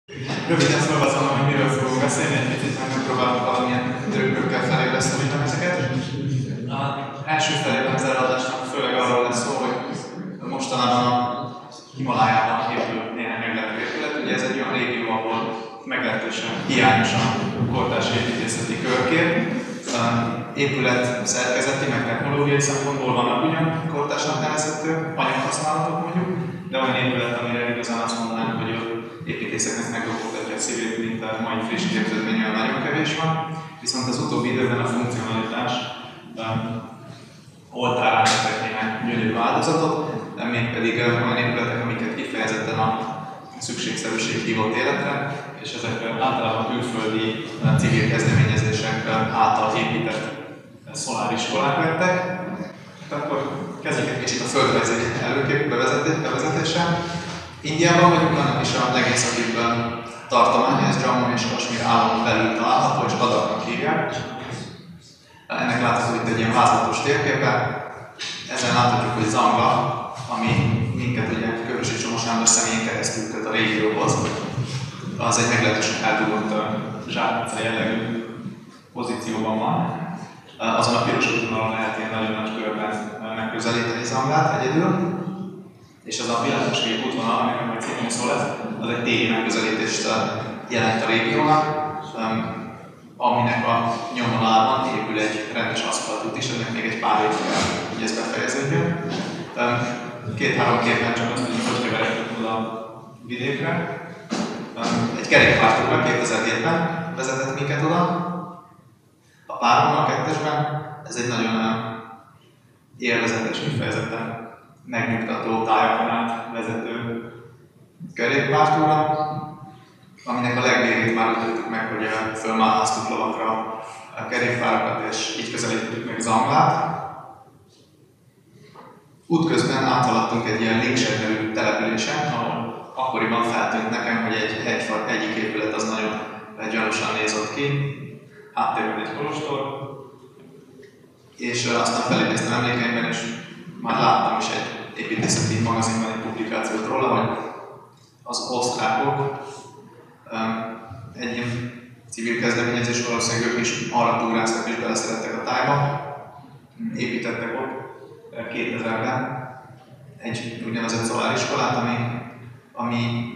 Röviden felvázolom, hogy miről fogunk beszélni, egy picit megpróbálunk valamilyen rögökkel felébreszteni ezeket. Az első felében az előadásnak főleg arról lesz szó, hogy mostanában a Himalájában épül néhány meglepő épület. Ugye ez egy olyan régió, ahol meglehetősen hiányos a kortárs építészeti körkép. Épület szerkezeti, meg technológiai szempontból vannak ugyan kortársnak nevezhető anyaghasználatok mondjuk, de olyan épület, amire igazán azt mondanánk, hogy a építészeknek megdobogtatja a szívét, mint a mai friss képződmény, olyan nagyon kevés van. Viszont az utóbbi időben a funkcionalitás oltárán vettek néhány gyönyörű áldozatot, mégpedig olyan épületek, amiket kifejezetten a szükségszerűség hívott életre, és ezek általában külföldi civil kezdeményezések által épített szoláriskolák lettek. Akkor kezdjük egy kicsit a földrajzi előkép bevezetéssel. Indiában vagyunk, annak is a legészakibb tartomány, ez Jammu és Kasmír államon belül található, és Ladaknak hívják. Ennek látható itt egy ilyen vázlatos térképe. Ezen láthatjuk, hogy Zangla, ami minket ugye Kövesi Csomó Sándor személyén keresztül köt a régióhoz, az egy meglehetősen eldugott zsákutca jellegű pozícióban van. Azon a piros útvonalon lehet ilyen nagyon nagy körben megközelíteni Zanglát egyedül. És az a világoség útvonal, amiről majd címén szó lesz, az egy téli megközelítést jelent a régiónak, aminek a nyomvonalában épül egy rendes aszfaltút is, ennek még egy pár év kell, hogy ez befejeződjön. Két-három képen csak azt mondjuk, hogy keveredtünk oda a vidékre. Egy kerékpártúra 2007-ben vezetett minket oda. A páron, a kettesben, ez egy nagyon élvezetes, kifejezetten megnyugtató tájakon át vezető kerékpártúra, aminek a legvégét már úgy tettük meg, hogy fölmálláztuk lovakra a kerékpárokat, és így közelítettük meg Zanglát. Útközben áthaladtunk egy ilyen Linkshire nevű településen, ahol akkoriban feltűnt nekem, hogy egyik épület az nagyon gyanúsan nézott ki, háttérben egy kolostor, és aztán felidéztem emlékeimben, és már láttam is egy építészeti magazinban egy publikációt róla, hogy az osztrákok egy ilyen civil kezdeményezés, valószínűleg ők is arra túráztak és beleszerettek a tájba. Építettek ott 2000-ben egy úgynevezett szoláriskolát, ami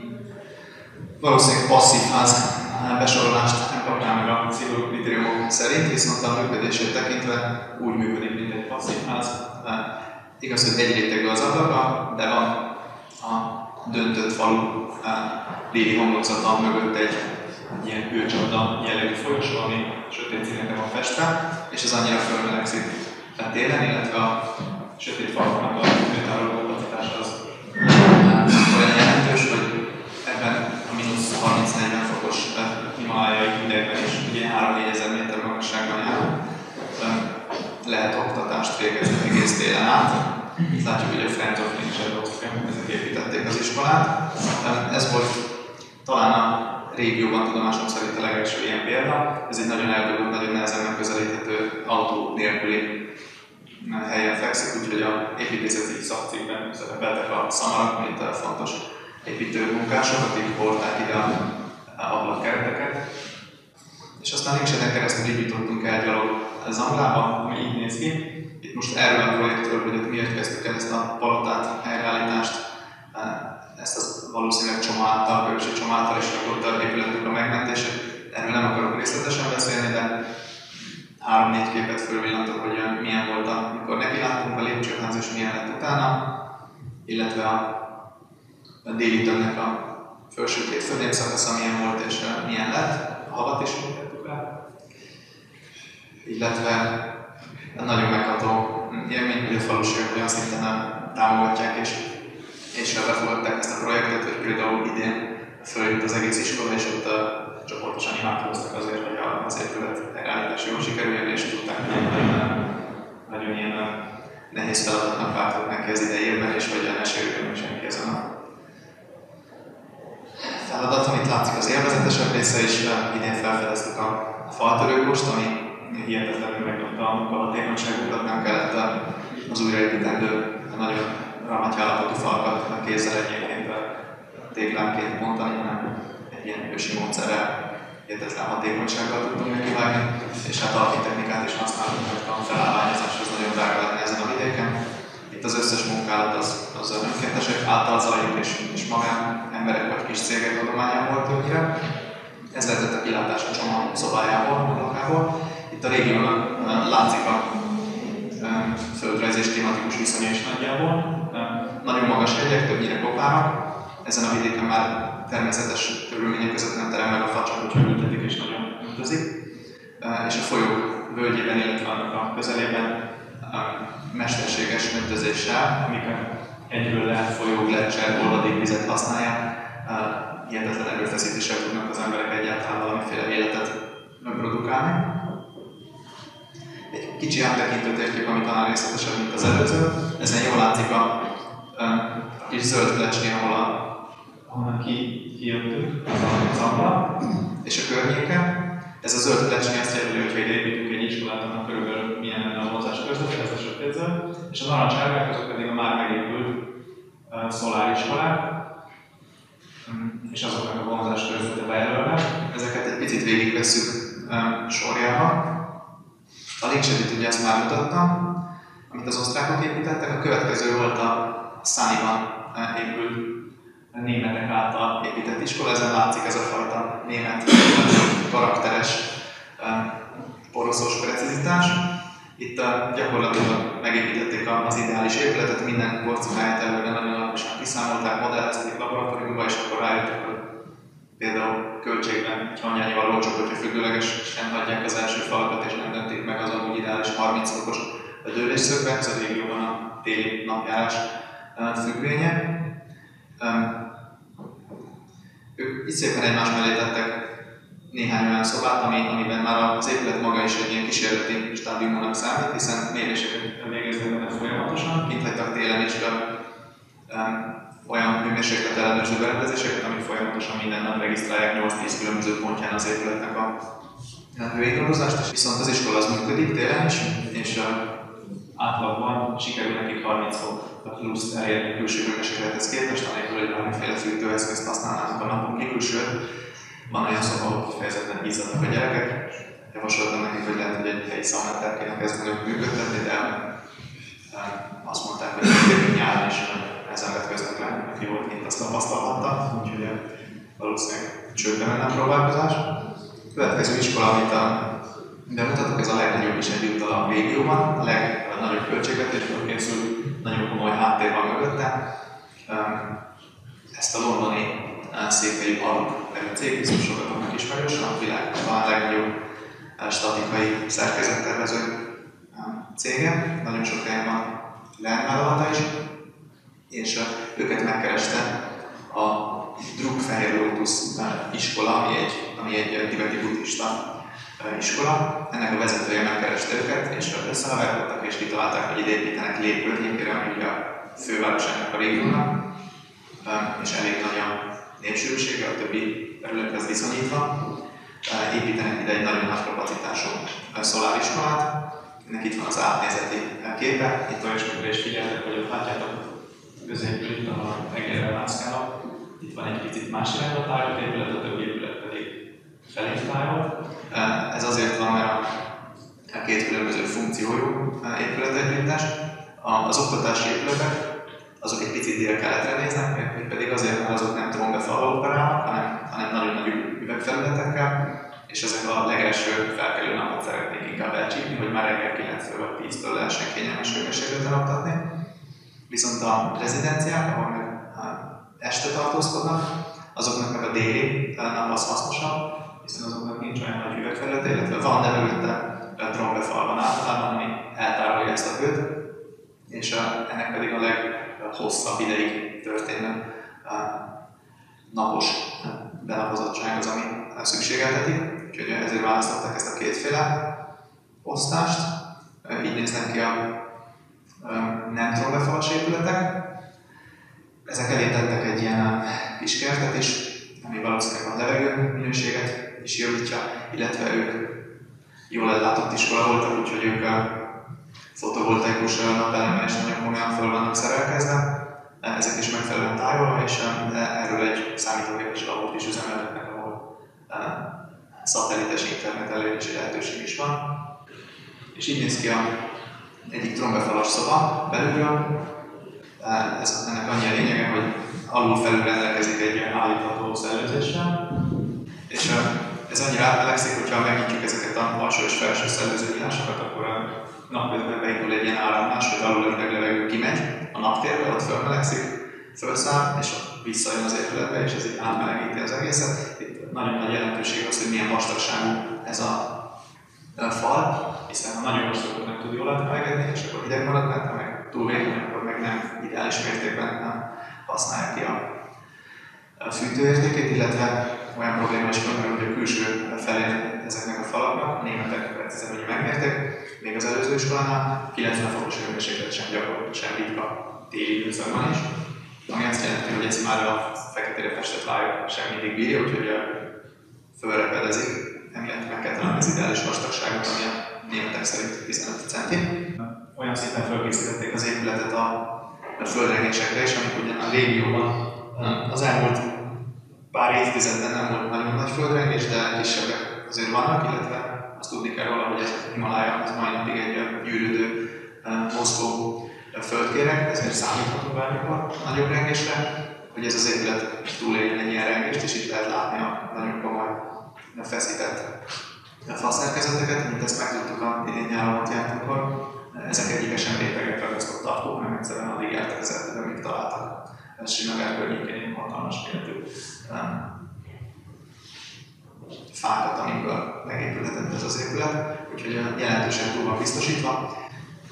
valószínűleg passzív ház besorolást nem kapná meg a szigorú kritériumok szerint, viszont a működését tekintve úgy működik, mint egy passzív ház. Igaz, hogy egy rétegű az ablaka, de van a döntött falu légi homlokzata mögött egy ilyen hőcsapda jellegű folyosó, ami sötét színeken van festve, és ez annyira fölmelegszik télen, illetve a sötét falaknak a hőtároló kapacitása az olyan jelentős, hogy ebben a mínusz 30-40 fokos himalájai hidegben is, ugye 3-4 ezer méter magasságban jár, lehet oktatást végezni egész télen át. Itt látjuk, hogy a Friends of Nature Austria, ezek építették az iskolát. Ez volt talán a régióban tudomásom szerint a legelső ilyen példa. Ez egy nagyon eldugott, nagyon nehezen megközelíthető autó nélküli helyen fekszik, úgyhogy a építészeti szakcikkben szerepeltek a szamarak, mint a fontos építőmunkások, akik hordták ide a ablakkereteket. És aztán Linkshire-en keresztül így jutottunk el gyalog Zanglába, ami így néz ki. Itt most erről a projektről, hogy miért kezdtük el ezt a palotát, helyreállítást, ezt az valószínűleg Csoma által, Kövesi Csoma által is rakott a épületnek a megmentését. Erről nem akarok részletesen beszélni, de 3-4 képet fölvillantok, hogy milyen volt, amikor nekiláttunk a lépcsőház, és milyen lett utána, illetve a déli tömbnek a felső két földémszakasza milyen volt, és milyen lett. A havat is mutattuk el. Illetve nagyon megható élmény, hogy a falusiak olyan szinten támogatják és befogadták ezt a projektet, hogy például idén följött az egész iskola, és ott csoportosan imádkoztak azért, hogy az épület helyreállítás jól sikerüljön, és tudták, hogy nagyon ilyen nehéz feladatnak váltott neki az idejében, és hogy ne sérüljön senki ezen a feladaton. Itt látszik az élvezetesebb része is, idén felfedeztük a faltörőkost, ami hihetetlenül megnyomta a munkahatékonyságunkat, nem kellett az újraépítendő, nagyon ramatyállapotú falkat kézzel egyébként téglánként bontani, hanem ilyen ősi módszerrel hihetetlen hatékonysággal tudtunk nekivágni, és hát alkitechnikát is használunk, hogy a felállványozás az nagyon drága lenne ezen a vidéken. Itt az összes munkálat az önkéntesek által zajlik, és magán emberek vagy kis cégek adományából többnyire. Ez lehetett a kilátás a csomag szobájából, a lakából. Itt a régiónak látszik a földrajz és klimatikus viszonya is nagyjából. Nagyon magas hegyek, többnyire kopárak. Ezen a vidéken már természetes körülmények között nem terem meg a fa, csak úgyhogy ültetik és nagyon ültözik. És a folyók völgyében, illetve annak a közelében mesterséges öntözéssel, amikor egyről lehet folyó, gletszer, olvadékvizet használják, hihetetlen erőfeszítéssel tudnak az emberek egyáltalán valamiféle életet produkálni. Egy kicsi áttekintő térkép, ami talán részletesebb, mint az előző. Ezen jól látszik a kis zöld plecsni, ahonnan kijöttünk, az abla, és a környéke. Ez a zöld plecsni azt jelenti, hogy ha építünk egy iskolát, annak körülbelül milyen lenne a vonzás között, ez a sötétzöld, és a narancsárgák azok pedig a már megépült szoláriskolák, és azoknak a vonzás körülbelül bejelölve. Ezeket egy picit végigvesszük sorjába. A Linkshedit ugye ezt már mutattam, amit az osztrákok építettek. A következő volt a Sunnyban épült németek által épített iskola. Ezen látszik ez a fajta német karakteres poroszos precizitás. Itt gyakorlatilag megépítették az ideális épületet, minden korcukáját előre nagyon alaposan kiszámolták, modellezték laboratóriumba, és akkor rájöttek, hogy például költségben annyival olcsóbb, hogyha függőlegesen hagyják az első falakat, és nem döntik meg az amúgy ideális 30 fokos dőlésszögbe, ez a régióban a téli napjárás függvénye. Ők itt szépen egymás mellé tettek néhány olyan szobát, amiben már az épület maga is egy ilyen kísérleti stádiumnak számít, hiszen méréseket végeznek benne folyamatosan. Kint hagytak télen is olyan hőmérséklet ellenőrző berendezéseket, amik folyamatosan minden nap regisztrálják 8-10 különböző pontján az épületnek a hőingadozást, és viszont az iskola az működik télen is, és átlagban sikerül nekik 30 fok pluszt elérni külső hőmérséklethez képest, anélkül, hogy valamiféle fűtőeszközt használnának a napon kívül, sőt, van olyan szoba, ahol kifejezetten izzadnak a gyerekek. Javasoltam nekik, hogy lehet, hogy egy helyi szaunaterv kéne kezdenünk működtetni, de azt mondták, hogy nyáron is ezen vetköznek le, aki volt kint, azt tapasztalhatta, úgyhogy valószínűleg csődbe menne próbálkozás. A következő iskola, amit bemutatok, ez a legnagyobb is egyúttal a régióban, a legnagyobb költségvetésből készül, nagyon komoly háttér van mögötte. Ezt a londoni székhelyű Aluk nevű cég, biztos sokatoknak ismerős, a világ talán legnagyobb statikai szerkezettervező cége, nagyon sok helyen van leányvállalata is, és őket megkereste a Druk-Fehér Lótusz iskola, ami egy tibeti buddhista iskola. Ennek a vezetője megkereste őket, és összehaverkodtak és kitalálták, hogy ide építenek Lé környékére, ami ugye a főváros ennek a régiónak, és elég nagy a népsűrűsége a többi területhez viszonyítva. Építenek ide egy nagyon nagy kapacitású szoláriskolát. Ennek itt van az átnézeti képe. Itt olyasmikor is figyeltek, hogy ott látjátok középül itt, ahol a egérrel mászkálnak. Itt van egy picit más irányba tájolt épület, a többi épület pedig felé tájolt. Ez azért van, mert a két különböző funkciójú épületegyüttes. Az oktatási épületek azok egy picit dél-keletre néznek, pedig azért, mert azok nem trombefallal operálnak, hanem nagyon nagy üvegfelületekkel, és ezek a legelső felkelő napot szeretnék inkább elcsípni, hogy már reggel 9-től vagy 10-től lehessen kényelmes hőmérsékleten oktatni. Viszont a rezidenciák, ahol meg este tartózkodnak, azoknak meg a déli nap az hasznosabb, hiszen azoknak nincs olyan nagy üvegfelülete, illetve van, de mögötte trombefal van általában, ami eltárolja ezt a hőt, és ennek pedig a leghosszabb ideig történő napos benapozottság az, ami szükségeltetik. Úgyhogy ezért választották ezt a kétféle osztást. Így néznek ki a nem trombefalas épületek. Ezek elé tettek egy ilyen kis kertet is, ami valószínűleg a levegő minőséget is javítja, illetve ők jól ellátott iskola voltak, úgyhogy ők fotovoltaikus napelemmel is nagyon komolyan fel vannak szerelkezve. Ezek is megfelelően tájolva, és erről egy számítógépes labort is üzemeltetnek, szatelites internet elérési lehetőség is van. És így néz ki egyik trombefalas szoba belülről. Ennek annyi a lényege, hogy alul-felül rendelkezik egy állítható szellőzéssel. És ez annyira átmelegszik, hogyha megnyitjuk ezeket a alsó és felső szellőzővillásokat, akkor a napközben beindul egy ilyen áramlás, hogy alul levegő kimegy a naptérbe, ott fölmelegszik, fölszáll, és ott visszajön az épületbe, és ez így átmelegíti az egészet. Itt nagyon nagy jelentőség az, hogy milyen vastagságú ez a fal, hiszen ha nagyon vastagot nem tud jól átmelegedni, és akkor hideg marad, mert ha meg túl vékony, akkor meg nem ideális mértékben használja ki a fűtőértékét, illetve olyan probléma is van, hogy a külső felén ezeknek a falaknak, a németek precízen ugye megmérték, még az előző iskolánál 90 fokos hőmérséklet sem gyakorolt, sem ritka téli időszakban is. Ami azt jelenti, hogy ez már a feketére festett vályok sem mindig bírja, úgyhogy fölrepedezik. Emiatt meg kell találni az ideális vastagságot, ami a németek szerint 15 centi. Olyan szinten felkészítették az épületet a földrengésekre is, amik ugyan a régióban az elmúlt pár évtizedben nem volt nagyon nagy földrengés, de kisebbek azért vannak, illetve azt tudni kell róla, hogy ez a Himalája az mai napig egy gyűrődő mozgó földkéreg, ezért számíthatunk bármikor nagyobb rengésre, hogy ez az épület túléljen egy ilyen rengést, és itt lehet látni a nagyon komoly feszített faszerkezeteket, mint ezt megtudtuk a idén nyáron ott jártunkkor. Ezek egyike sem rétegek ragasztott tartók, hanem egyszerűen addig jártak az erdőben, míg találtak Srinagar környékén hatalmas méretű fákat, amikből megépülhetett ez az épület, úgyhogy jelentősen túl van biztosítva.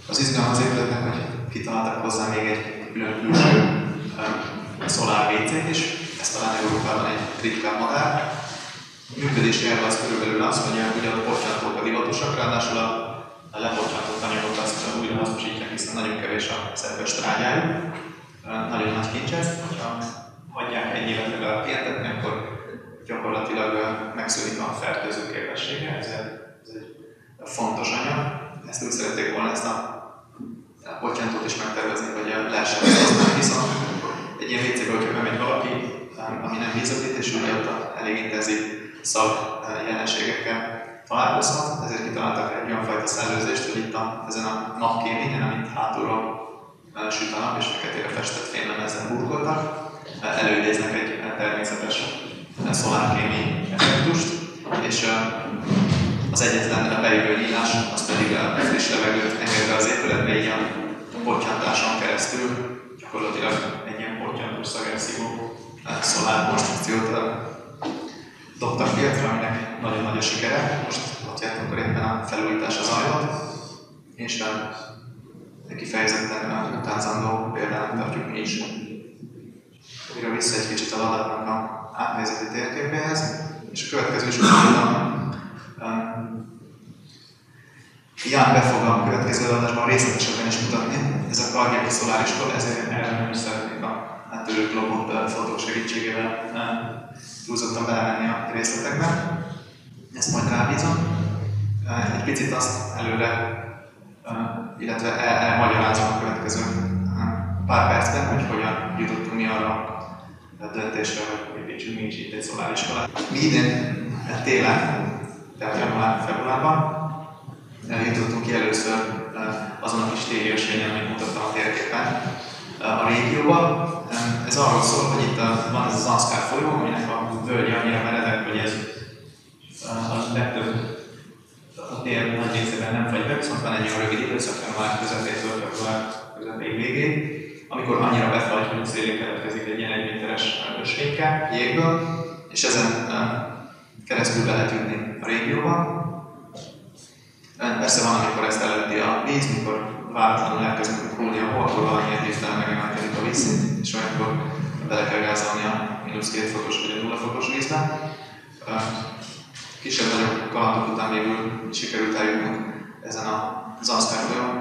Az izgalom az épületnek, hogy kitaláltak hozzá még egy külön külső szolár WC-t is, ez talán Európában egy ritkább modell. A működési elve az körülbelül az, hogy ugye a bocsántók a divatosak, ráadásul a lepocsántott anyagot azt újra hasznosítják, hiszen nagyon kevés a szerves trágyájuk. Nagyon nagy kincs ez, hogyha hagyják egy évet legalább pihentetni, akkor gyakorlatilag megszűnik a fertőző képessége, ez egy fontos anyag. Ezt úgy szerették volna ezt a bocsántót is megtervezni, hogy lehessen használni, viszont egy ilyen WC-be, hogyha bemegy valaki, ami nem vízöblítés, ugye ott elég intenzív szag jelenségekkel találkozhat, ezért kitaláltak egy olyan fajta szellőzést, hogy itt ezen a napkéményen, amit hátulról süt a nap és feketére festett fémlemezen burkoltak, előidéznek egy természetes szolárkémi effektust, és az egyetlen bejövő nyílás, az pedig a friss levegőt engedve az épületbe, így a bocsántáson keresztül gyakorlatilag egy ilyen bocsántós szagerszívó szolár konstrukciót dobtak piacra, aminek nagyon nagy a sikere. Most ott jártunk, éppen a felújítása zajlott, és kifejezetten utánzandó például tartjuk mi is. Újra vissza egy kicsit a ladáknak a átnézeti térképéhez, és a következő sorban Ján be fog a következő adásban részletesebben is mutatni. Ez a Kargyaki szoláriskola, ezért erre nem is szeretnék a áttörő globot fotók segítségével túlzottan belemenni a részletekbe. Ezt majd rábízom. Egy picit azt előre, illetve elmagyarázom a következő pár percben, hogy hogyan jutottunk mi arra a döntésre, hogy építsünk mi is itt egy szoláriskolát. Mi idén télen, tehát január-februárban jutottunk ki először azon a kis téli ösvényen, amit mutattam a térképen, a régióban. Ez arról szól, hogy itt van ez az Anszkár folyó, aminek a völgye annyira meredek, hogy ez a legtöbb a tér nagy részében nem fagy be, viszont van egy olyan rövid időszak, január közepétől február közepéig végéig, amikor annyira befagy, hogy szélén keletkezik egy ilyen 1 méteres ösvényke jégből, és ezen keresztül be lehet jutni a régióban. Persze van, amikor ezt elönti a víz, mikor váratlanul elkezdünk húlni a hol, akkor valamiért hirtelen megemelkedik a vízszint, és olyankor bele kell gázolni a -2 fokos vagy a 0 fokos vízbe. Kisebb-nagyobb kalandok után végül sikerült eljutnunk ezen az Anszkár folyón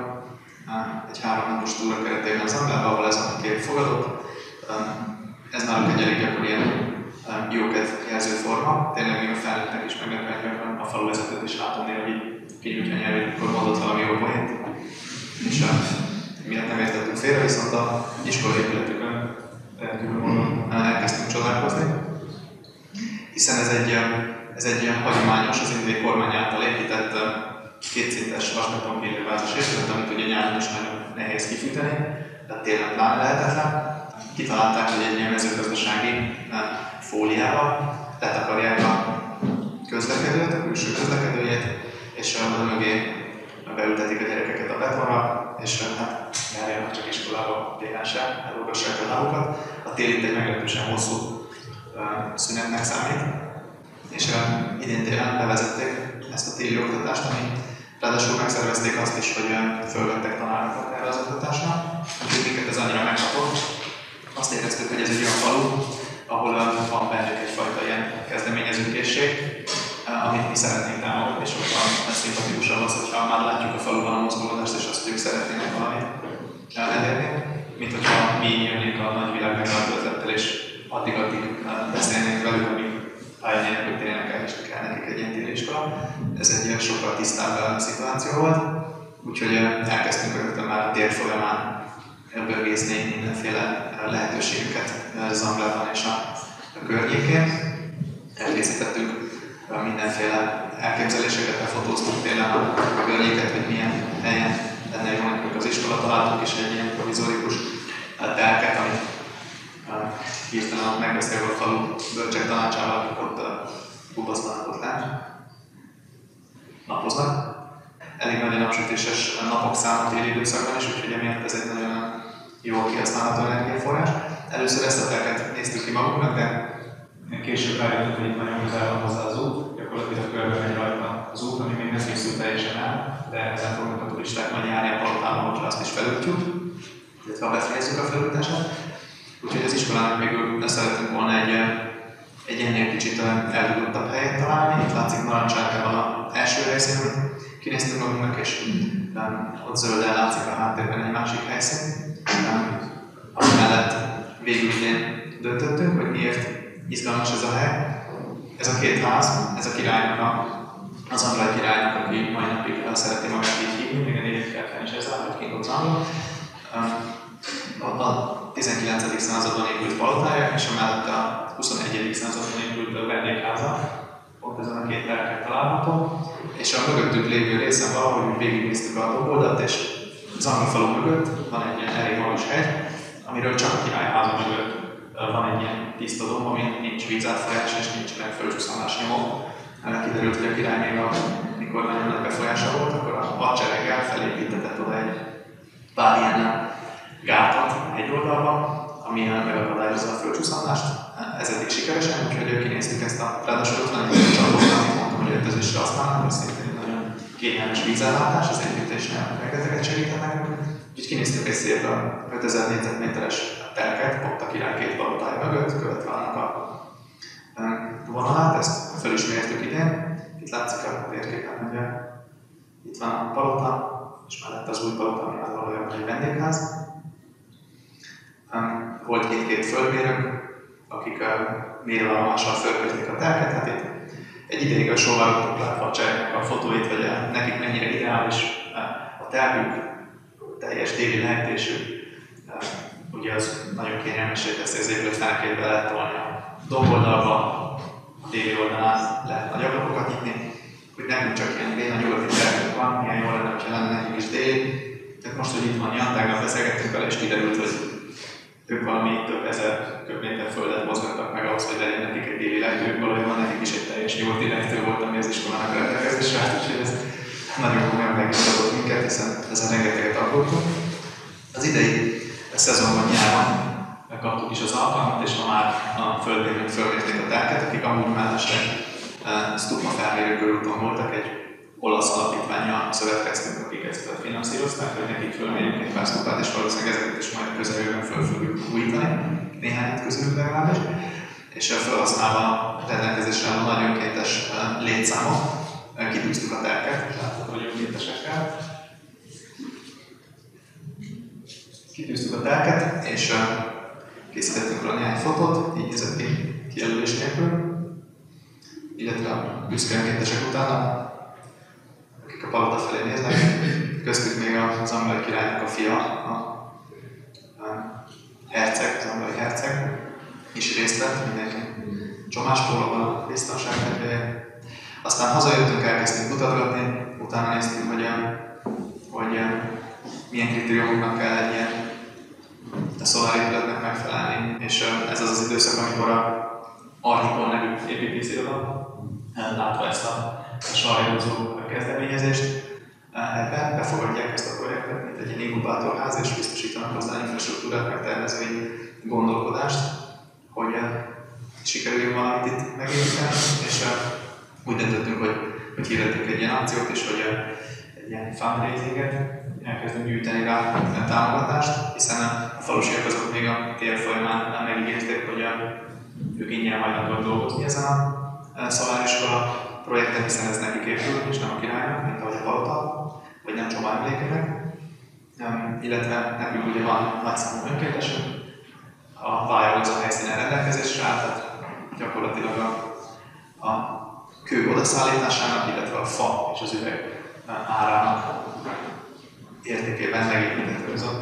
egy 3 napos túra keretében Zanglába, ahol ez a kép fogadott. Ez náluk egy elég gyakori jókedv jelző forma. Tényleg még a felnőttek is meglepően gyakran a faluvezetőt is látom néha, hogy kinyújtja a nyelvét, akkor mondott valami jó poént. És miatt nem értettük félre, viszont a iskolai épületükön rendkívül módon elkezdtünk csodálkozni. Hiszen ez Ez egy ilyen hagyományos, az indiai kormány által épített kétszintes vasbetonkélővázas épület, amit ugye nyáron is nagyon nehéz kifűteni, de télen pláne lehetetlen. Kitalálták, hogy egy ilyen mezőgazdasági fóliával letakarják a közlekedőt, a külső közlekedőjét, és oda mögé beültetik a gyerekeket a betonra, és hát járjanak csak iskolába télen sem, elolgassák a lábukat. A tél itt egy meglehetősen hosszú szünetnek számít, és idén télen bevezették ezt a téli oktatást, ami ráadásul megszervezték azt is, hogy fölvettek tanárokat erre az oktatásra, úgyhogy minket ez annyira megkapott. Azt éreztük, hogy ez egy olyan falu, ahol van bennük egyfajta ilyen kezdeményezőkészség, amit mi szeretnénk támogatni, és sokkal szimpatikusabb az, hogyha már látjuk a faluban a mozgolódást, és azt, hogy ők szeretnének valamit elérni, mint hogyha mi jönnénk a nagyvilág megváltozattal, és addig beszélnénk velük, amíg rájönnének, hogy tényleg kell nekik egy ilyen téliskola. Ez egy sokkal tisztább szituáció volt, úgyhogy elkezdtünk rögtön már a tér folyamán bőgészni mindenféle lehetőségeket Zanglában és a környékén. Elkészítettünk mindenféle elképzeléseket, befotóztunk tényleg a környéket, hogy milyen helyen lenne jó nekünk az iskola. Találtunk is egy ilyen provizorikus telket, amit hirtelen megbeszélve a falu bölcsek tanácsával, akik ott utaznak ott lent, napoznak. Elég nagy napsütéses napok száma téli időszakban is, úgyhogy emiatt ez egy nagyon jól kihasználható energiaforrás. Először ezt a telket néztük ki magunknak, de később rájöttünk, hogy itt nagyon közel van hozzá az út, gyakorlatilag körbe megy rajta az út, ami még nem készült teljesen el, de ezen fognak a turisták majd járni a palotában, hogyha azt is felújtjuk, illetve ha befejezzük a felújítását. Úgyhogy az iskolának végül szeretünk volna egy ennél kicsit eldugottabb helyet találni. Itt látszik narancsárgával az első helyszín, amit kinéztünk magunknak, és ott zölden látszik a háttérben egy másik helyszín. Ami mellett végül idén döntöttünk, hogy miért izgalmas ez a hely. Ez a két ház, ez a királynak, az Anglai királynak, aki mai napig szereti magát így hívni, még a négyet kertben is ezzel, hogy King of Zangla. A 19. században épült palotája, és amellett a 21. században épült vendégháza. Pont ezen a két telken található. És a mögöttük lévő részen valahogy végignéztük a doboldalt, és Zangla falu mögött van egy ilyen elég magas hegy, amiről csak a királyháza mögött van egy ilyen tiszta domb, amin nincs vízátfolyás és nincsenek földcsúszamlás nyomok. Kiderült, hogy a király még amikor nagyon nagy befolyása volt, akkor a hadsereggel felépítetett oda egy pár ilyen gátat egy oldalba, ami megakadályozza a földcsúszamlást. Ez eddig sikeresen, úgyhogy kinéztük ezt a ráadásul ott van egy csapot, amit mondtam, hogy öntözésre használnak, ez szintén nagyon kényelmes vízellátás, az építésnél rengeteget segített nekünk. Úgyhogy kinéztük egy szép 5000 négyzetméteres telket, ott a király két palotája mögött, követve annak a vonalát, ezt felismertük idén. Itt látszik a térképen, hogy itt van a palota, és mellett az új palota, ami már valójában egy vendégház. Volt két földmérők, akik mérőállomással fölmérték a telket. Hát itt egy ideig a sóvároknak látva a cseheknek a fotóit, hogy nekik mennyire ideális a telkük, teljes déli lejtésű. Ugye az nagyon kényelmessé teszi az épület fenekét be lehet tolni a domboldalba, a déli oldalán lehet nagy ablakokat nyitni, hogy nekünk csak ilyen dél-nyugati telkünk van, milyen jól lenne, hogyha lenne nekünk is déli. Tehát most, hogy itt van Jan, tegnap beszélgettünk vele, és kiderült, hogy ők valami több ezer köbméter földet mozgattak meg ahhoz, hogy legyen nekik egy déli lejtő, valójában nekik is egy teljes nyugati lejtő volt, ami az iskolának rendelkezésre állt, úgyhogy ez nagyon komolyan megnyugtatott minket, hiszen ezen rengeteget aggódtunk. Az idei szezonban nyáron megkaptuk is az alkalmat, és ma már a földmérők fölmérték a telket, akik amúgy mellesleg Stupma felmérő körúton voltak, egy olasz alapítvánnyal szövetkeztünk, akik ezt finanszírozták, hogy nekik fölmérjünk egy pár stupát, és valószínűleg ezeket is majd közeljövőben föl fogjuk újítani, néhány közülük legalábbis, és felhasználva a rendelkezésre álló nagy önkéntes létszámot, kitűztük a telket, látható, hogy önkéntesekkel. Kitűztük a telket, és készítettünk róla néhány fotót, így nézett ki kijelölés nélkül, illetve a büszke önkéntesek utána, akik a palota felé néznek. Köztük még az Anglai királynak a fia, a herceg, az anglai herceg is részt vett, mindenki csomáspólóban a biztonság kedvéért. Aztán hazajöttünk, elkezdtünk kutatgatni, utána néztünk, hogy milyen kritériumoknak kell egy ilyen szolárépületnek megfelelni, és ez az az időszak, amikor a Archicon nevű építésziroda, látva ezt a sarjadozó kezdeményezést, ebben befogadják ezt a projektet, mint egy ilyen inkubátorház, és biztosítanak hozzá infrastruktúrát, meg tervezői gondolkodást, hogy sikerüljön valamit itt megépíteni, és úgy döntöttünk, hogy hirdettünk egy ilyen akciót, és hogy egy ilyen fundraisinget elkezdünk gyűjteni rá a támogatást, hiszen a falusiak azok még a tél folyamán megígérték, hogy ők ingyen hajlandóak dolgozni ezen a szoláriskola projekten, hiszen ez nekik épül, és nem a királynak, mint ahogy a palota, vagy nem csomó emlékének. Illetve nekünk ugye van nagyszámú önkéntesünk, a vályog a helyszínen rendelkezésre áll, tehát gyakorlatilag a kő odaszállításának, illetve a fa és az üveg árának értékében megépíthető ez az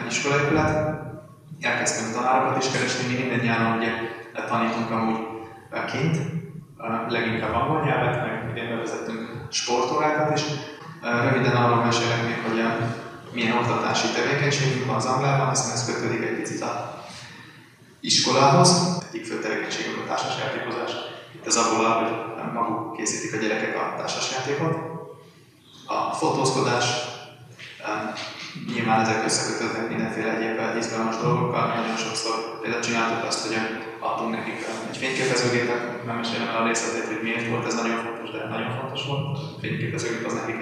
iskolaépület. Elkezdtünk tanárokat is keresni, mi minden nyáron ugye tanítunk amúgy kint, leginkább angol nyelvet, meg idén bevezettünk sportórákat is. Röviden arról mesélek még, hogy milyen oktatási tevékenységünk van az Anglában, hiszen ez kötődik egy picit az iskolához. Egyik fő tevékenységünk a társasjátékozás. Itt az abból, hogy maguk készítik a gyerekek a társasjátékot. A fotózkodás, nyilván ezek összekötődnek mindenféle egyéb izgalmas dolgokkal. Nagyon sokszor például csináltuk azt, hogy adtunk nekik egy fényképezőgépet, nem mesélem el a részletét, hogy miért volt ez nagyon fontos, de nagyon fontos volt. A fényképezőgép az nekik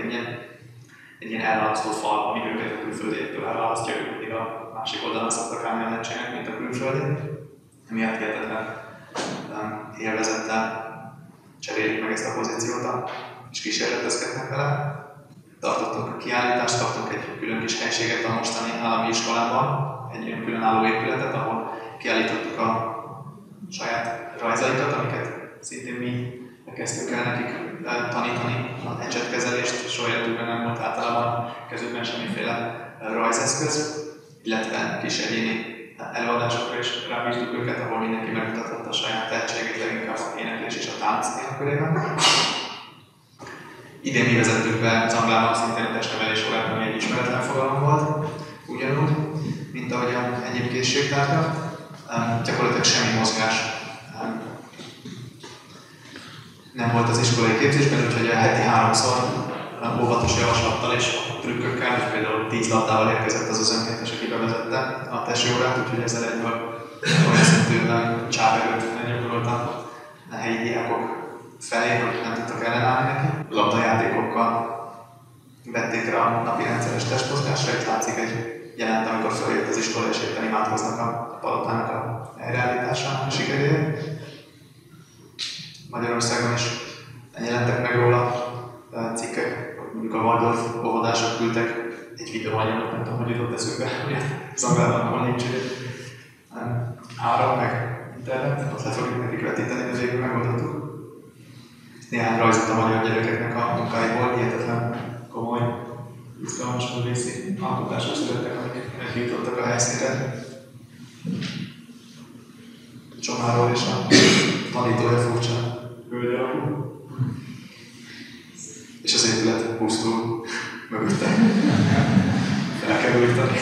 egy ilyen elválasztó fal, ami őket a külföldiektől elválasztja, ők mindig a másik oldalon szoktak állni a meccsenek, mint a külföldi. Emiatt hihetetlen élvezettel cserélik meg ezt a pozíciót, és kísérletezgetnek vele. Tartottunk a kiállítást, kaptunk egy külön kis helységet a mostani állami iskolában, egy ilyen különálló épületet, ahol kiállítottuk a saját rajzaikat, amiket szintén mi kezdtük el nekik tanítani, a ecsetkezelést, soha életükben nem volt általában kezükben semmiféle rajzeszköz, illetve kis egyéni előadásokra is rábíztuk őket, ahol mindenki megmutathatta a saját tehetségét, leginkább a éneklés és a tánc témakörében. Idén mi vezettük be az Anglában szintén a testnevelés órát, ami egy ismeretlen fogalom volt, ugyanúgy, mint ahogy egyéb készségtárgyak. Gyakorlatilag semmi mozgás nem volt az iskolai képzésben, úgyhogy a heti 3-szor óvatos javaslattal és trükkökkel, és például 10 labdával érkezett az az önkéntes, aki bevezette a testórát, úgyhogy ezzel egyből olyan szintű csáverőt gyakoroltam a helyi diákok felé, hogy nem tudtak ellenállni neki. Labdajátékokkal vették rá a napi rendszeres testmozgásra, itt látszik egy jelent, amikor feljött az iskola, és éppen imádkoznak a palotának a helyreállításának a sikerére. Magyarországon is jelentek meg róla cikkek, hogy mondjuk a Waldorf óvodások küldtek egy videóanyagot, nem tudom, hogy jutott eszünkbe, hogy az Anglában, ahol nincs áram, meg internet, ott le fogjuk nekik vetíteni, de végül megoldottuk. Néhány rajzot a magyar gyerekeknek a munkáiból, hihetetlen komoly, izgalmas művészi alkotások születtek, amik eljutottak a helyszínre. Csomáról és a tanítója furcsa hölgy alakú. És az épület pusztul mögötte. Elkerülteni.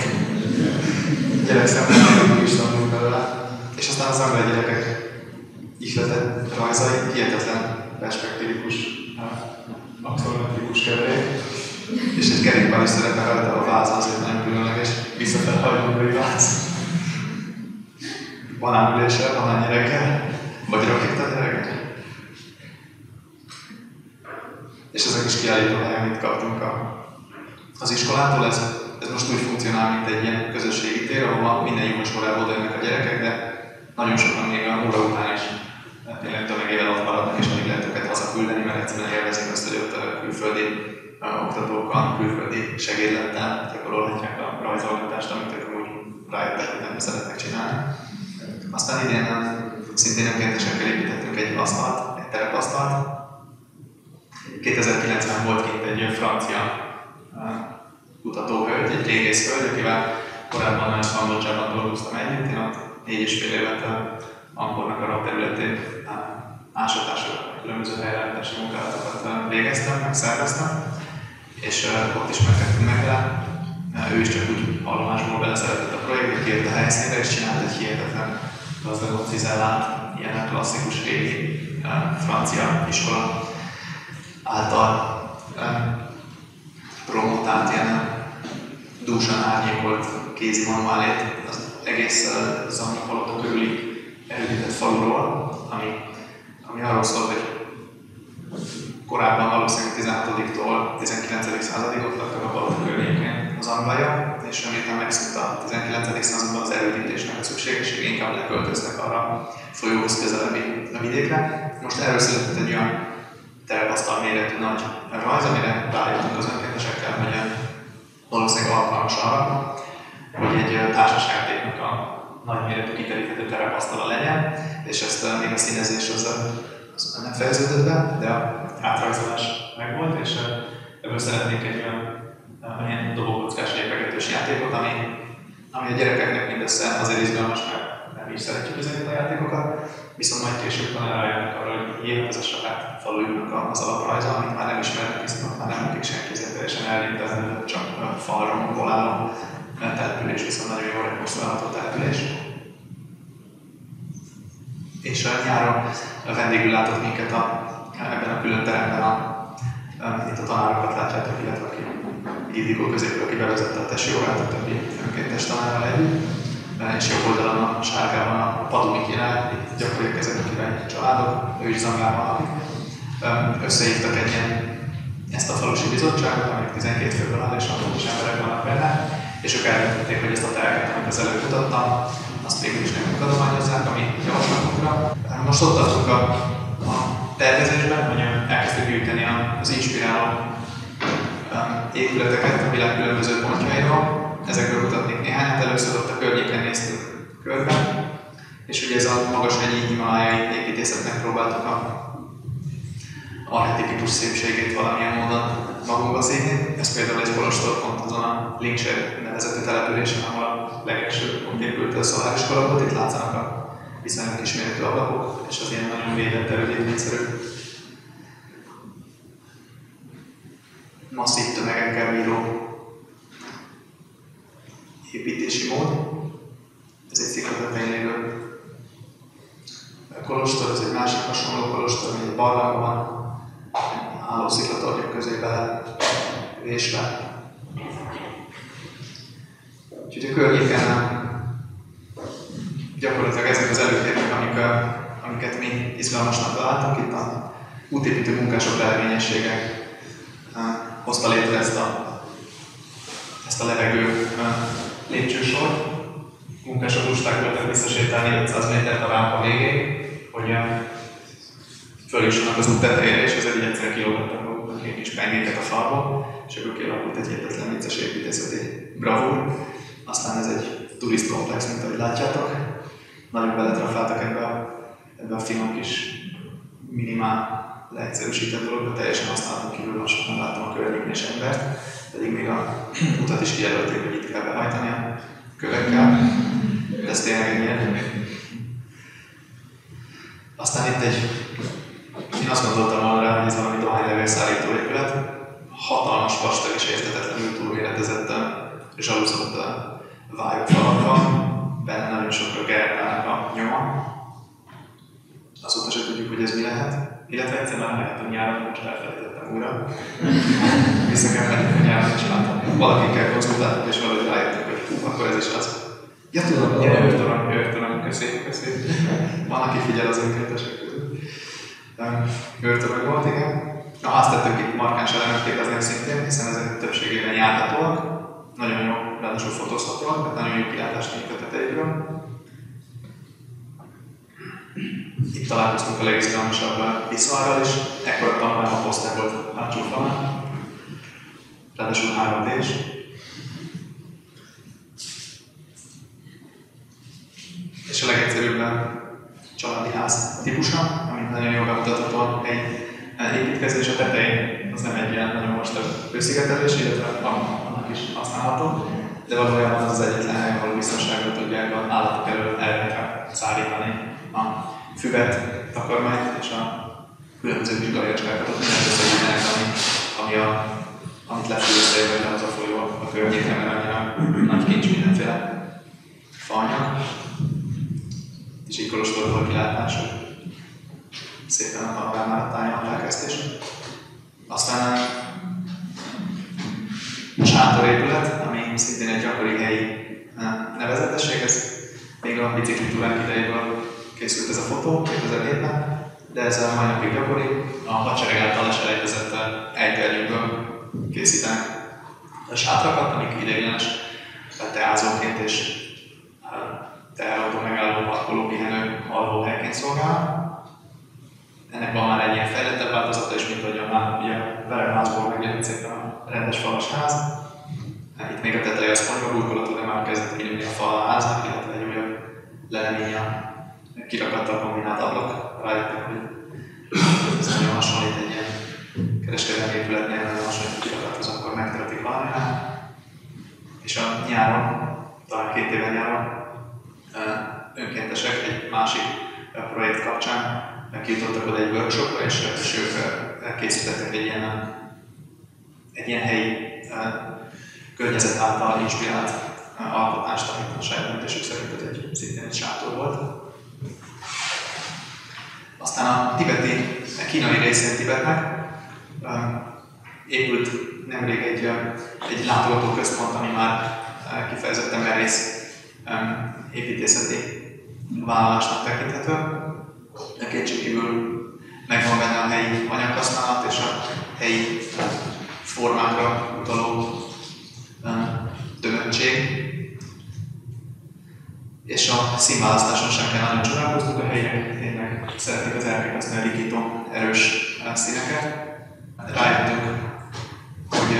Gyerekszemben is tanulunk belőle. És aztán az angol gyerekek ihletett rajzai hihetetlen perspektívikus, akszormetrikus keverék. És egy kerékpár is szerepel rajta, a váz azért nagyon különleges, visszafelhajlókai váz. Banánüléssel, banányerekkel, vagy rakétanyerekkel. És ezek is kiállító helyen, amit kaptunk az iskolától. Ez most úgy funkcionál, mint egy ilyen közösségi tér, ahol minden június órából jönnek a gyerekek, de nagyon sokan még a óra után is tényleg tömegével ott maradnak, és alig lehet őket hazaküldeni, mert egyszerűen élvezik azt, hogy ott a külföldi oktatókkal, külföldi segédlettel gyakorolhatják a rajzolgatást, amit ők úgy rájöttek, hogy nem szeretnek csinálni. Aztán idén szintén önkéntesekkel építettünk egy asztalt, egy terepasztalt. 2009-ben volt kint egy francia kutatóhölgy, egy régészhölgy, akivel korábban Kambodzsában dolgoztam együtt. Én ott 4,5 évet Angkornak a területén ásatások, különböző helyreállítási munkálatokat végeztem, meg szerveztem, és ott ismerkedtünk meg vele. Ő is csak úgy hallomásból beleszeretett a projektbe, kért a helyszínre, és csinált egy hihetetlen gazdagot cizellált, ilyen klasszikus régi francia iskola által promotált ilyen dúsan árnyékolt kézi manuálét az egész Zangyi palota körüli elődített faluról, ami arról szól, hogy korábban valószínűleg 16-tól 19. századig ott laktak a palota környékén az anglaiak, és miután megszűnt a 19. században az erődítésnek a szükségesség, inkább leköltöztek arra a folyóhoz közelebbi vidékre. Most erről született egy olyan terepasztal méretű nagy rajz, amire rájöttünk az önkéntesekkel, hogy valószínűleg alkalmas arra, hogy egy társasjátéknak a nagyméretű kiteríthető terepasztala legyen, és ezt még a színezés az nem fejeződött be, de a átrajzolás megvolt, és ebből szeretnénk egy olyan dobókockás lépegetős játékot, ami a gyerekeknek mindössze azért izgalmas, mert nem is szeretjük ezeket a játékokat, viszont majd később rájönnek arra, hogy ez a saját falujuknak az alaprajza, amit már nem ismernek, hiszen már nem lakik senki, ezért teljesen elrendezett, csak falról álló település, viszont nagyon jól rekonstruálható település. És nyáron vendégül látott minket ebben a külön teremben, itt a tanárokat látjátok, illetve aki Ildikó középül, aki bevezette a tesiórát, a többi önkéntes tanárral együtt. És jobb oldalon a sárgában a Padumikinál, itt gyakoriak ezek a királyi családok, ő is Zangában lakik. Összehívtak egy ezt a falusi bizottságot, amelyik 12 főből áll, és is emberek vannak benne, és ők eldöntötték, hogy ezt a tereket, amit az előbb mutattam, azt végül is nekünk adományozzák, ami javaslatunkra. Most ott tartunk a tervezésben, hogy elkezdtük gyűjteni az inspiráló épületeket a világ különböző pontjairól. Ezekről mutatnék néhányat, először ott a környéken néztünk körben, és ugye ez a magashegyi himalájai építészetnek próbáltuk a archetipikus szépségét valamilyen módon magunkba szívni. Ez például egy kolostor pont azon a Linkser nevezetű településen, ahol a legelső pont épült a szoláriskola volt. Itt látszanak a viszonylag kisméretű ablakok, és az ilyen nagyon védett erődítményszerű masszív tömegekkel bíró építési mód. Ez egy szikla lévő kolostor, ez egy másik hasonló kolostor, ami egy barlangban álló sziklatornyok közé belevésve. Úgyhogy a környéken gyakorlatilag ezek az előtérek, amiket mi izgalmasnak találtunk, itt a útépítő munkások lelvényessége hozta létre ezt a levegő lépcsősort. Munkások lusták voltak visszasétálni 500 métert a rámpa végéig, hogy följussanak az út tetejére, és ezért így egyszerűen kilógattak maguknak egy kis pengéket a falból, és ebből kialakult egy hihetetlen vicces építészeti bravúr. Aztán ez egy turistkomplex, mint ahogy látjátok. Nagyon beletrafáltak ebbe a finom kis minimál leegyszerűsített dologba, teljesen használaton kívül sokan láttam a környéken és embert, pedig még a utat is kijelölték, hogy itt kell behajtani a kövekkel, de ez tényleg egy ilyen. Aztán itt én azt gondoltam volna rá, hogy ez valami dohánylevél-szállító épület, hatalmas vastag és érthetetlenül túlméretezett zsaluzott vályok falakkal, benne nagyon sok gerendlának a nyoma. Azóta sem tudjuk, hogy ez mi lehet. Illetve egyszer már láttam nyáron, most elfelejtettem újra. Vissza kell menni, a nyáron is láttam. Valakikkel konzultáltam, és valahogy rájöttek, hogy akkor ez is az. Ja, tudom, gyere, őrtorony, köszi. Van, aki figyel az önkéntesek közül. Őrtorony volt, igen. Na, azt tettük itt markáns elemet képeznek szintén, hiszen ezek többségében járhatóak. Nagyon jó, ráadásul fotózhatóak, tehát nagyon jó kilátást nyújtott a tetejükről. Itt találkoztunk a legizgalmasabb viszonyral is. Ekkora panoráma poszter volt hátsó falán. Ráadásul 3D-s. És a legegyszerűbb családi ház típusa, amit nagyon jól bemutatható egy építkezés a tetején. Az nem egy ilyen nagyon vastag hőszigetelés, illetve annak is használható. de valójában az az egyetlen hely, ahol biztonságra tudják az állatok elől elvetre szárítani a füvet, takarmányt és a különböző vizsgáljacskákat, ott mindent összegyűjtenek, amit lefűveszél, vagy az a folyó a környéken, mert annyira nagy kincs mindenféle faanyag. És így kolostorból kilátás, hogy szépen a panorámára tájolták ezt is. Aztán a sátorépület, ami szintén egy gyakori helyi nevezetesség, ez még a biciklitúrák idejéből készült ez a fotó 2007-ben, de ez a mai napig gyakori. A hadsereg által leselejtezett ejtőernyőkből készítenek a sátrakat, amik ideiglenes teázóként és teherautó megálló, parkoló, pihenő, alvóhelyként szolgál. Ennek van már egy ilyen fejlettebb változata is, mint ahogyan már ugye verekházból megjelent szépen a rendes falas ház. Itt még a teteje az konyha burkolatú, de már kezdett kinőni a fal a háznak, illetve egy újabb leleménye kirakattal kombinált ablak. Rájöttek, hogy ez nagyon hasonlít egy ilyen kereskedelmi épületnél, nagyon hasonlít a kirakathoz, akkor megtörtik valamilyen. És a nyáron, talán 2 éve nyáron, önkéntesek egy másik projekt kapcsán kijutottak oda egy workshopra, és ők készítettek egy ilyen helyi környezet által inspirált alkotást, amit a saját döntésük szerint szintén egy sátor volt. Aztán a kínai részén Tibetnek épült nemrég egy látogatóközpont, ami már kifejezetten merész építészeti vállalásnak tekinthető. De kétségkívül megvan benne a helyi anyaghasználat és a helyi formákra utaló tömöttség. És a színválasztáson sem kell nagyon csodálkoznunk, a helyiek tényleg szeretik az elképesztően rikító, erős színeket. Rájöttünk, hogy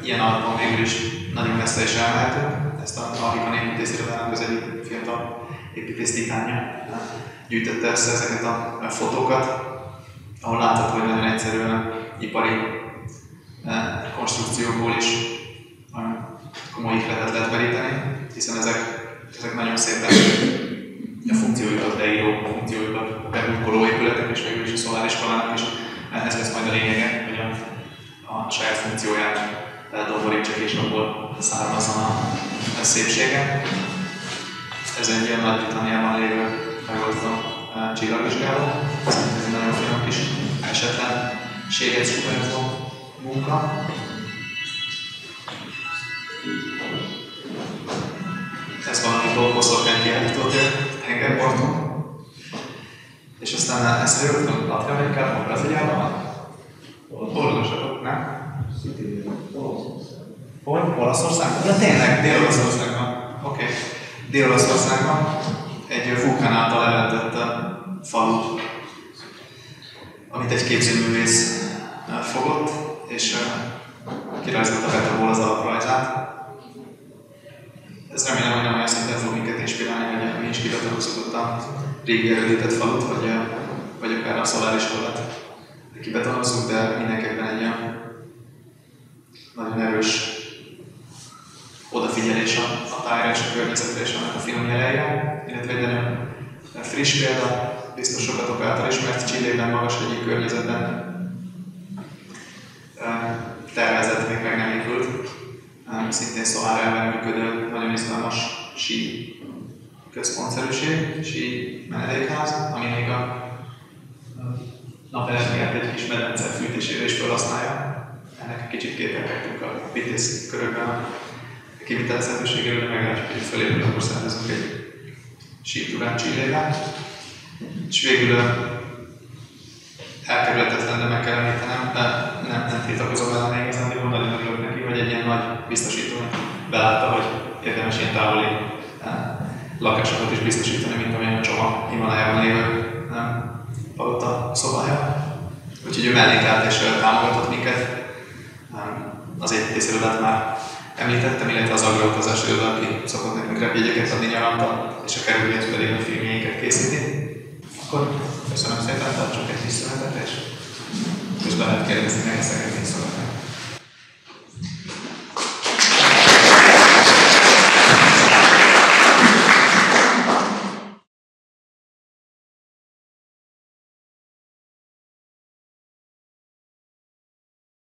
ilyen alapon végül is nagyon messze is elmehetünk. Ezt a Alhikon építészirodának az egyik fiatal építész titánja gyűjtötte össze ezeket a fotókat, ahol látható, hogy nagyon egyszerűen ipari konstrukciókból is komoly ihletet lehet meríteni, hiszen ezek nagyon szépen a funkciójukat leíró, funkciójukat beburkoló épületek, és végül is a szoláriskolának is ez lesz majd a lényege, hogy a saját funkcióját domborítsak és abból származzon a szépsége. Ez egy ilyen Nagy-Britanniában lévő megoldható csillagvizsgáló. Ez egy nagyon finom kis esetlenséget sugárzó munka. Ez valami boszorkány kiállítótér tengerparton. És aztán ezt rögtön Latin-Amerikában, Brazíliában. Olaszországban, nem? Hol? Olaszországban? Ja tényleg, Dél-Olaszországban. Oké. Dél-Olaszországban egy vulkán által elrendett falu, amit egy képzőművész fogott, és kirajzolta Betóból az alaprajzát. Ez remélem, hogy nem olyan szinten fog minket inspirálni, hogy mi is kibetonozzuk ott a régi erődített falut, vagy akár a szoláriskolát kibetonozzuk, de mindenképpen egy olyan nagyon erős odafigyelés a tájra és a környezetre és annak a finom jeleire, illetve egy nagyon friss példa, biztos sokatok által ismert, Chilében magas egyik környezetben tervezett, még meg nem épült, szintén szolár elven működő, nagyon izgalmas sí központszerűség, sí menedékház, ami még a napenergiát egy kis medence fűtésére is felhasználja. Ennek egy kicsit képelkedtünk a pitész körökben a kivitelezhetőségéről, de meglátjuk, hogy fölépül, akkor szervezünk egy síktúrát Chilében. És végül elkerülhetetlen, de meg kell említenem, nem tiltakozom vele még igazán, de nagyon örülök neki, hogy egy ilyen nagy biztosító belátta, hogy érdemes ilyen távoli lakásokat is biztosítani, mint amilyen a Csoma Himalájában lévő palota szobája. Úgyhogy ő mellénk állt és támogatott minket. Az építészirodát már említettem, illetve az agroutazás iroda, aki szokott nekünk repjegyeket adni nyaranta, és a kerülőhez pedig a filmjeinket készíti. Akkor köszönöm szépen, tartsunk egy kis szünetet, és közben lehet kérdezni, meg ezeket még szólnak.